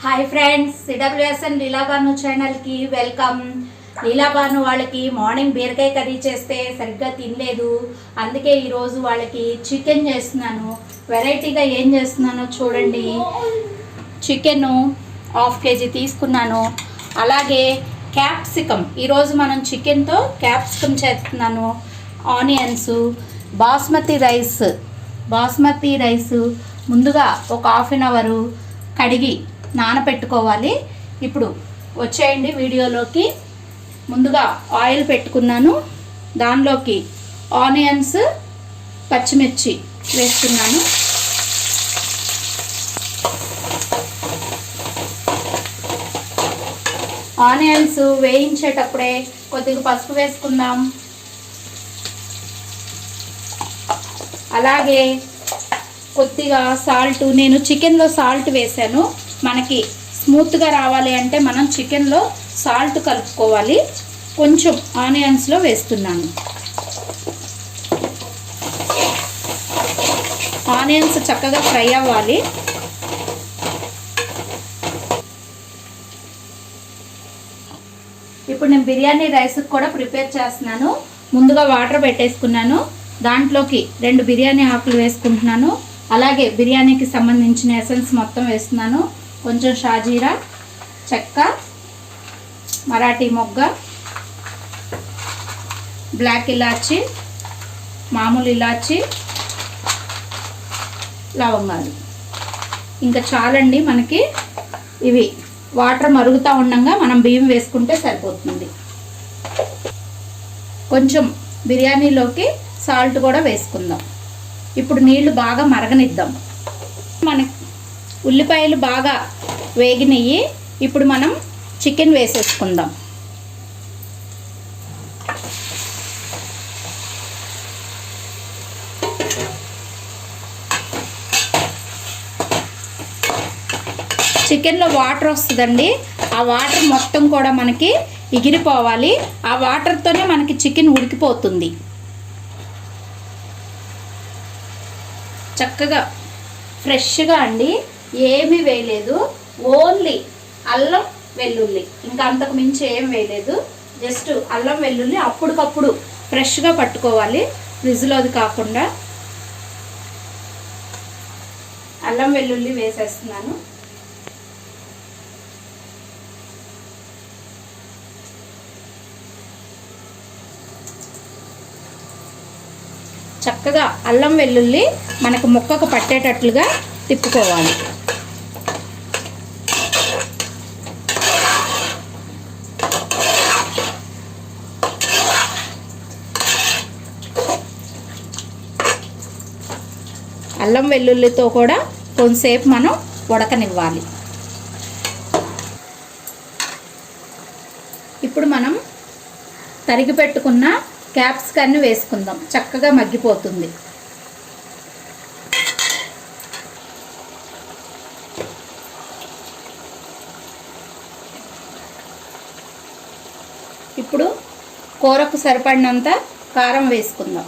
Hi friends, CWSN లీలాబాను ఛానల్కి welcome. లీలాబాను వాళ్ళకి morning బీరకాయ కర్రీ చేస్తే సరిగ్గా తినలేదు. అందుకే ఈరోజు వాళ్ళకి చికెన్ చేస్తున్నాను. వెరైటీగా ఏం చేస్తున్నానో చూడండి. చికెన్ 1/2 kg తీసుకున్నాను. అలాగే క్యాప్సికమ్, ఈరోజు మనం చికెన్తో క్యాప్సికమ్ చేస్తున్నాను. ఆనియన్స్, బాస్మతి రైస్ ముందుగా ఒక 1/2 అవర్ కడిగి నానబెట్టుకోవాలి. ఇప్పుడు వచ్చేయండి వీడియోలోకి. ముందుగా ఆయిల్ పెట్టుకున్నాను. దానిలోకి ఆనియన్స్, పచ్చిమిర్చి వేస్తున్నాను. ఆనియన్స్ వేయించేటప్పుడే కొద్దిగా పసుపు వేసుకుందాం. అలాగే కొద్దిగా సాల్ట్, నేను చికెన్లో సాల్ట్ వేసాను. మనకి స్మూత్గా రావాలి అంటే మనం చికెన్లో సాల్ట్ కలుపుకోవాలి. కొంచెం ఆనియన్స్లో వేస్తున్నాను. ఆనియన్స్ చక్కగా ఫ్రై అవ్వాలి. ఇప్పుడు నేను బిర్యానీ రైస్కి కూడా ప్రిపేర్ చేస్తున్నాను. ముందుగా వాటర్ పెట్టేసుకున్నాను. దాంట్లోకి 2 బిర్యానీ ఆకులు వేసుకుంటున్నాను. అలాగే బిర్యానీకి సంబంధించిన ఎసెన్స్ మొత్తం వేస్తున్నాను. కొంచెం షాజీరా, చెక్క, మరాఠీ మొగ్గ, బ్లాక్ ఇలాచి, మామూలు ఇలాచి, లవంగాలు. ఇంకా చాలండి మనకి. ఇవి వాటర్ మరుగుతూ ఉండగా మనం బియ్యం వేసుకుంటే సరిపోతుంది. కొంచెం బిర్యానీలోకి సాల్ట్ కూడా వేసుకుందాం. ఇప్పుడు నీళ్లు బాగా మరగనిద్దాం. మనకి ఉల్లిపాయలు బాగా వేగినవి. ఇప్పుడు మనం చికెన్ వేసేసుకుందాం. చికెన్లో వాటర్ వస్తుందండి. ఆ వాటర్ మొత్తం కూడా మనకి ఎగిరిపోవాలి. ఆ వాటర్తోనే మనకి చికెన్ ఉడికిపోతుంది. చక్కగా ఫ్రెష్గా అండి, ఏమీ వేయలేదు. ఓన్లీ అల్లం వెల్లుల్లి, ఇంకా అంతకు మించి ఏం వేయలేదు. జస్ట్ అల్లం వెల్లుల్లి అప్పటికప్పుడు ఫ్రెష్గా పట్టుకోవాలి, ఫ్రిడ్జ్లోది కాకుండా. అల్లం వెల్లుల్లి వేసేస్తున్నాను. చక్కగా అల్లం వెల్లుల్లి మనకు ముక్కకు పట్టేటట్లుగా తిప్పుకోవాలి. అల్లం వెల్లుల్లితో కూడా కొంతసేపు మనం ఉడకనివ్వాలి. ఇప్పుడు మనం తరిగి పెట్టుకున్న క్యాప్సికాన్ని వేసుకుందాం. చక్కగా మగ్గిపోతుంది. ఇప్పుడు కూరకు సరిపడినంత కారం వేసుకుందాం.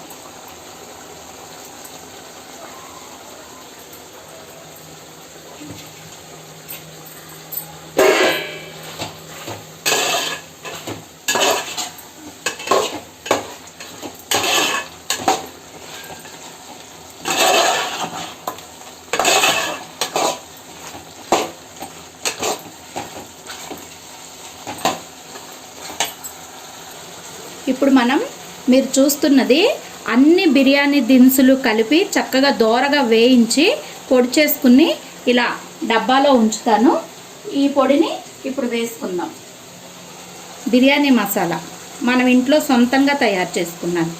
ఇప్పుడు మీరు చూస్తున్నది అన్ని బిర్యానీ దినుసులు కలిపి చక్కగా దోరగా వేయించి పొడి చేసుకుని ఇలా డబ్బాలో ఉంచుతాను. ఈ పొడిని ఇప్పుడు వేసుకుందాం. బిర్యానీ మసాలా మనం ఇంట్లో సొంతంగా తయారు చేసుకున్నాను.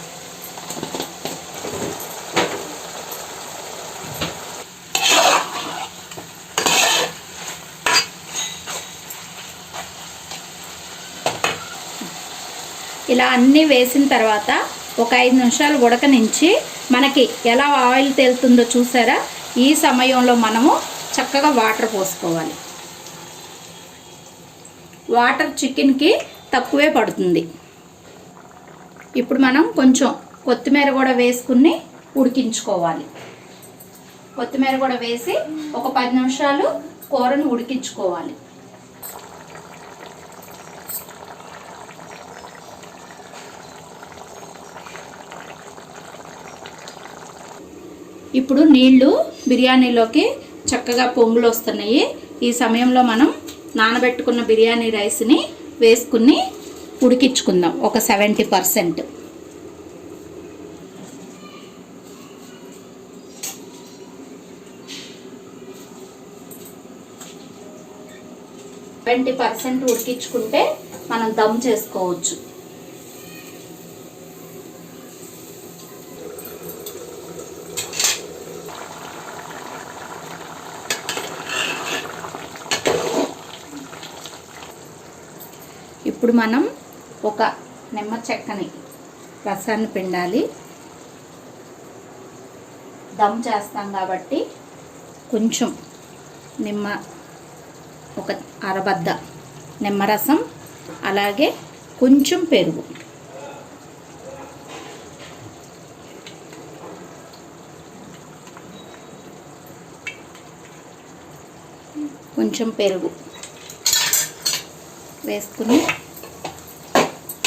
ఇలా అన్నీ వేసిన తర్వాత ఒక 5 నిమిషాలు ఉడకనించి మనకి ఎలా ఆయిల్ తేలుతుందో చూసారా? ఈ సమయంలో మనము చక్కగా వాటర్ పోసుకోవాలి. వాటర్ చికెన్కి తక్కువే పడుతుంది. ఇప్పుడు మనం కొంచెం కొత్తిమీర కూడా వేసుకుని ఉడికించుకోవాలి. కొత్తిమీర కూడా వేసి ఒక 10 నిమిషాలు కూరను ఉడికించుకోవాలి. ఇప్పుడు నీళ్లు బిర్యానీలోకి చక్కగా పొంగులు వస్తున్నాయి. ఈ సమయంలో మనం నానబెట్టుకున్న బిర్యానీ రైస్ని వేసుకుని ఉడికించుకుందాం ఒక 70%. ఉడికించుకుంటే మనం దమ్ చేసుకోవచ్చు. ఇప్పుడు మనం ఒక నిమ్మ చెక్కని రసాన్ని పిండాలి. దమ్ చేస్తాం కాబట్టి కొంచెం ఒక అరబద్ద నిమ్మరసం, అలాగే కొంచెం పెరుగు, వేసుకుని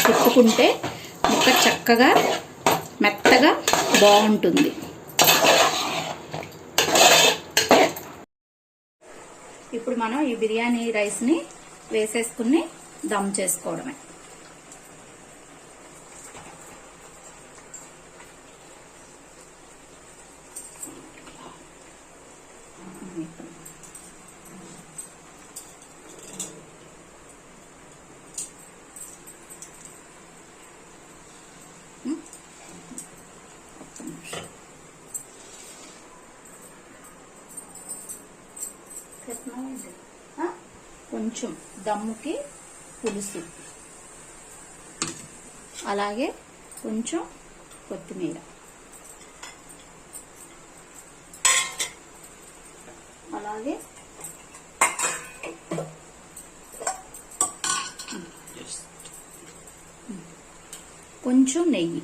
తిప్పుకుంటే ముక్క చక్కగా మెత్తగా బాగుంటుంది. ఇప్పుడు మనం ఈ బిర్యానీ రైస్ని వేసేసుకుని దమ్ చేసుకోవడమే. కొంచెం దమ్ముకి పులుసు, అలాగే కొంచెం కొత్తిమీర, అలాగే కొంచెం నెయ్యి.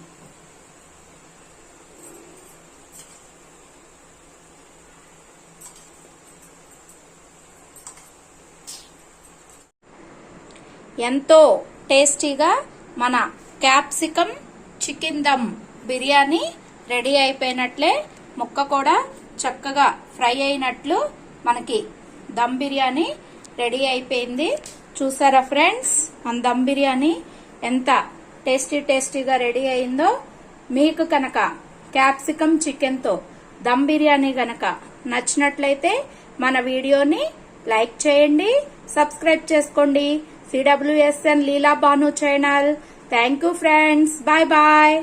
ఎంతో టేస్టీగా మన capsicum chicken dum biryani ready అయిపోయినట్లే. ముక్క కూడా చక్కగా ఫ్రై అయినట్లు మనకి దమ్ బిర్యానీ రెడీ అయిపోయింది. చూసారా ఫ్రెండ్స్, మన దమ్ బిర్యానీ ఎంత టేస్టీగా రెడీ అయిందో. మీకు కనుక క్యాప్సికమ్ చికెన్తో దమ్ బిర్యానీ గనక నచ్చినట్లయితే మన వీడియోని లైక్ చేయండి, సబ్స్క్రైబ్ చేసుకోండి. CWSN Leela Banu channel. Thank you friends. Bye bye.